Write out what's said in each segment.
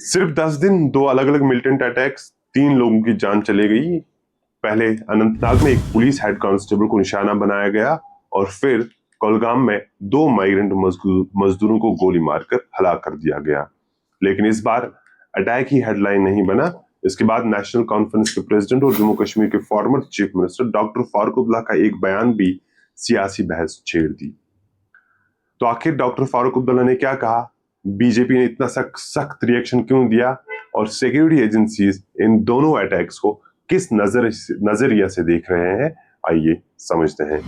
सिर्फ 10 दिन, दो अलग अलग मिलिटेंट अटैक्स, 3 लोगों की जान चली गई। पहले अनंतनाग में एक पुलिस हेड कांस्टेबल को निशाना बनाया गया और फिर कुलगाम में 2 माइग्रेंट मजदूरों को गोली मारकर हलाक कर दिया गया। लेकिन इस बार अटैक ही हेडलाइन नहीं बना। इसके बाद नेशनल कॉन्फ्रेंस के प्रेसिडेंट और जम्मू कश्मीर के former chief minister doctor Farooq Abdullah का एक बयान भी सियासी बहस छेड़ दी। तो आखिर डॉक्टर फारूक अब्दुल्ला ने क्या कहा, बीजेपी ने इतना सख्त रिएक्शन क्यों दिया और सिक्योरिटी एजेंसीज इन दोनों अटैक्स को किस नजरिया से देख रहे हैं, आइए समझते हैं।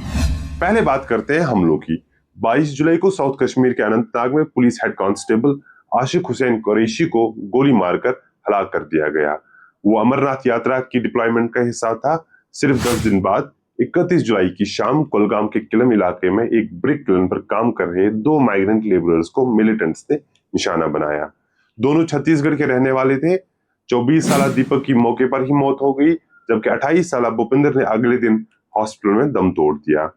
पहले बात करते हैं हमलों की। 22 जुलाई को साउथ कश्मीर के अनंतनाग में पुलिस हेड कांस्टेबल आशिक हुसैन कुरैशी को गोली मारकर हलाक कर दिया गया। वो अमरनाथ यात्रा की डिप्लॉयमेंट का हिस्सा था। सिर्फ 10 दिन बाद 31 जुलाई की शाम कुलगाम के किलम इलाके में एक ब्रिक किलन पर काम कर रहे 2 माइग्रेंट लेबरर्स को मिलिटेंट्स ने निशाना बनाया। दोनों छत्तीसगढ़ के रहने वाले थे। 24 साल दीपक की मौके पर ही मौत हो गई, जबकि 28 साल भूपिंदर ने अगले दिन हॉस्पिटल में दम तोड़ दिया।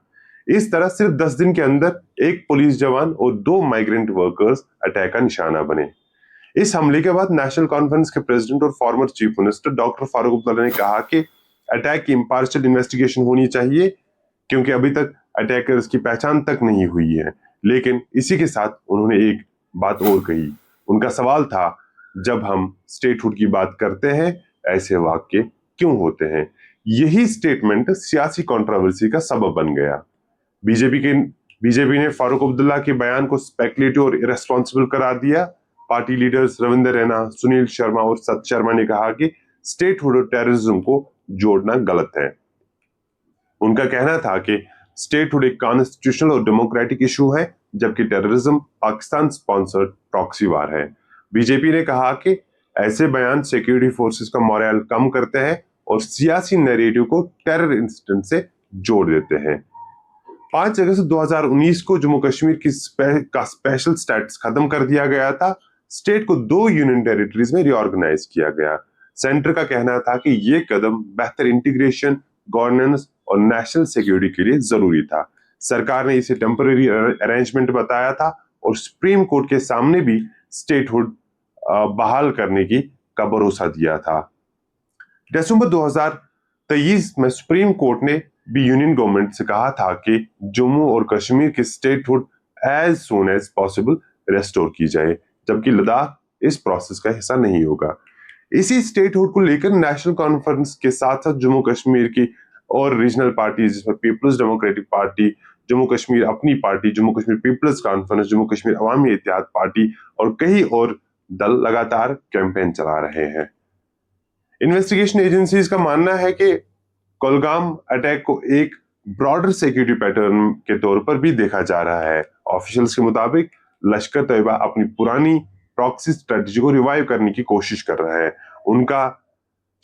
इस तरह सिर्फ 10 दिन के अंदर एक पुलिस जवान और 2 माइग्रेंट वर्कर्स अटैक का निशाना बने। इस हमले के बाद नेशनल कॉन्फ्रेंस के प्रेसिडेंट और former chief minister doctor Farooq Abdullah ने कहा कि अटैक की इम्पार्शियल इन्वेस्टिगेशन होनी चाहिए, क्योंकि अभी तक अटैकर्स की पहचान तक नहीं हुई है। लेकिन इसी के साथ उन्होंने एक बात और कही। उनका सवाल था, जब हम स्टेटहुड की बात करते हैं ऐसे वाक्य क्यों होते हैं? यही स्टेटमेंट सियासी कंट्रोवर्सी का सबब बन गया। बीजेपी ने फारूक अब्दुल्ला के बयान को स्पेकुलेटिव और इरेस्पॉन्सिबल करार दिया। पार्टी लीडर्स रविंद्र रैना, सुनील शर्मा और सत शर्मा ने कहा कि स्टेटहुड और टेररिज्म को जोड़ना गलत है। उनका कहना था कि स्टेटहुड एक कॉन्स्टिट्यूशनल और डेमोक्रेटिक इशू है, जबकि टेररिज्म पाकिस्तान स्पॉन्सर्ड प्रॉक्सी वार है। बीजेपी ने कहा कि ऐसे बयान सिक्योरिटी फोर्सेस का मोरल कम करते हैं और सियासी नैरेटिव को टेरर इंसिडेंट से जोड़ देते हैं। 5 अगस्त 2019 को जम्मू कश्मीर का स्पेशल स्टेटस खत्म कर दिया गया था। स्टेट को 2 यूनियन टेरिटरीज में रिऑर्गेनाइज किया गया। सेंटर का कहना था कि यह कदम बेहतर इंटीग्रेशन, गवर्नेंस और नेशनल सिक्योरिटी के लिए जरूरी था। सरकार ने इसे टेम्पररी अरेंजमेंट बताया था और सुप्रीम कोर्ट के सामने भी स्टेटहुड बहाल करने का भरोसा दिया था। दिसंबर 2023 में सुप्रीम कोर्ट ने भी यूनियन गवर्नमेंट से कहा था कि जम्मू और कश्मीर की statehood as soon as possible restore की जाए, जबकि लद्दाख इस प्रोसेस का हिस्सा नहीं होगा। इसी स्टेटहुड को लेकर नेशनल कॉन्फ्रेंस के साथ साथ जम्मू कश्मीर की और रीजनल पार्टी, जिसमें Peoples Democratic Party, Jammu Kashmir Apni Party, Jammu Kashmir Peoples Conference, Jammu Kashmir Awami Ittehad Party और कई और दल लगातार कैंपेन चला रहे हैं। इन्वेस्टिगेशन एजेंसीज का मानना है कि कुलगाम अटैक को एक ब्रॉडर सिक्योरिटी पैटर्न के तौर पर भी देखा जा रहा है। ऑफिशियल्स के मुताबिक लश्कर तैयबा अपनी पुरानी प्रॉक्सी स्ट्रेटजी को रिवाइव करने की कोशिश कर रहा है। उनका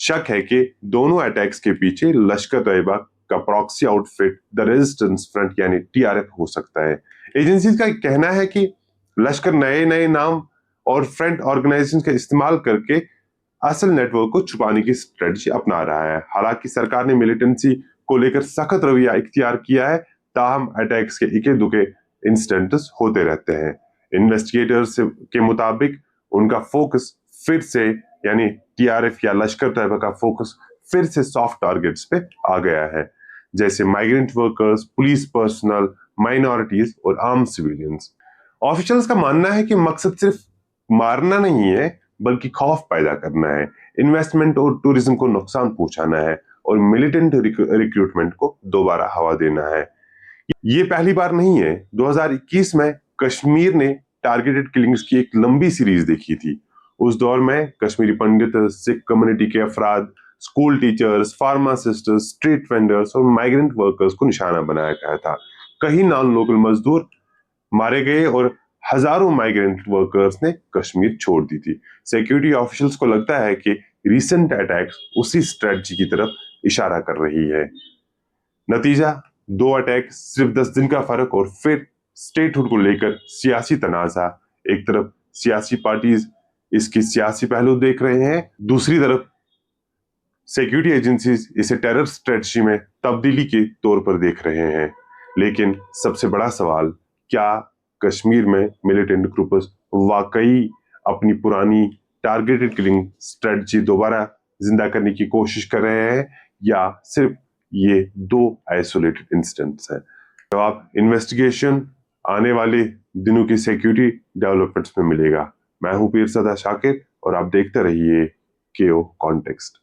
शक है कि दोनों अटैक्स के पीछे लश्कर तैयबा का proxy outfit the resistance front यानी टीआरएफ हो सकता है। एजेंसीज का कहना है कि लश्कर नए नए नाम और फ्रंट ऑर्गेनाइजेशन का इस्तेमाल करके असल नेटवर्क को छुपाने की स्ट्रेटजी अपना रहा है। हालांकि सरकार ने मिलिटेंसी को लेकर सख्त रवैया इख्तियार किया है, ताहम अटैक्स के इके दुके इंसिडेंट्स होते रहते हैं। इन्वेस्टिगेटर्स के मुताबिक उनका फोकस फिर से यानी टीआरएफ या लश्कर तैयबा का फोकस फिर से सॉफ्ट टारगेट्स पे आ गया है, जैसे migrant workers, police personal, minorities और आर्म सिविलियंस। ऑफिशियल्स का मानना है कि मकसद सिर्फ मारना नहीं है, बल्कि खौफ पैदा करना है, इन्वेस्टमेंट और टूरिज्म को नुकसान पहुंचाना है और मिलिटेंट रिक्रूटमेंट को दोबारा हवा देना है। ये पहली बार नहीं है। 2021 में कश्मीर ने टारगेटेड किलिंग्स की एक लंबी सीरीज देखी थी। उस दौर में कश्मीरी पंडित, सिख कम्युनिटी के अफराद, school teachers, pharmacists, street vendors और माइग्रेंट वर्कर्स को निशाना बनाया गया था। कई नॉन लोकल मजदूर मारे गए और हजारों माइग्रेंट वर्कर्स ने कश्मीर छोड़ दी थी। सिक्योरिटी ऑफिशियल्स को लगता है कि रिसेंट अटैक्स उसी स्ट्रेटजी की तरफ इशारा कर रही है। नतीजा, 2 अटैक, सिर्फ 10 दिन का फर्क और फिर स्टेटहुड को लेकर सियासी तनाजा। एक तरफ सियासी पार्टीज इसकी सियासी पहलू देख रहे हैं, दूसरी तरफ सिक्योरिटी एजेंसीज इसे टेरर स्ट्रेटजी में तब्दीली के तौर पर देख रहे हैं। लेकिन सबसे बड़ा सवाल, क्या कश्मीर में मिलिटेंट ग्रुप्स वाकई अपनी पुरानी टारगेटेड किलिंग स्ट्रेटजी दोबारा जिंदा करने की कोशिश कर रहे हैं या सिर्फ ये 2 आइसोलेटेड इंसिडेंट्स हैं। जवाब इन्वेस्टिगेशन आने वाले दिनों की सिक्योरिटी डेवलपमेंट्स में मिलेगा। मैं हूं पीरज़ादा शाकिर और आप देखते रहिए केओ कॉन्टेक्स्ट।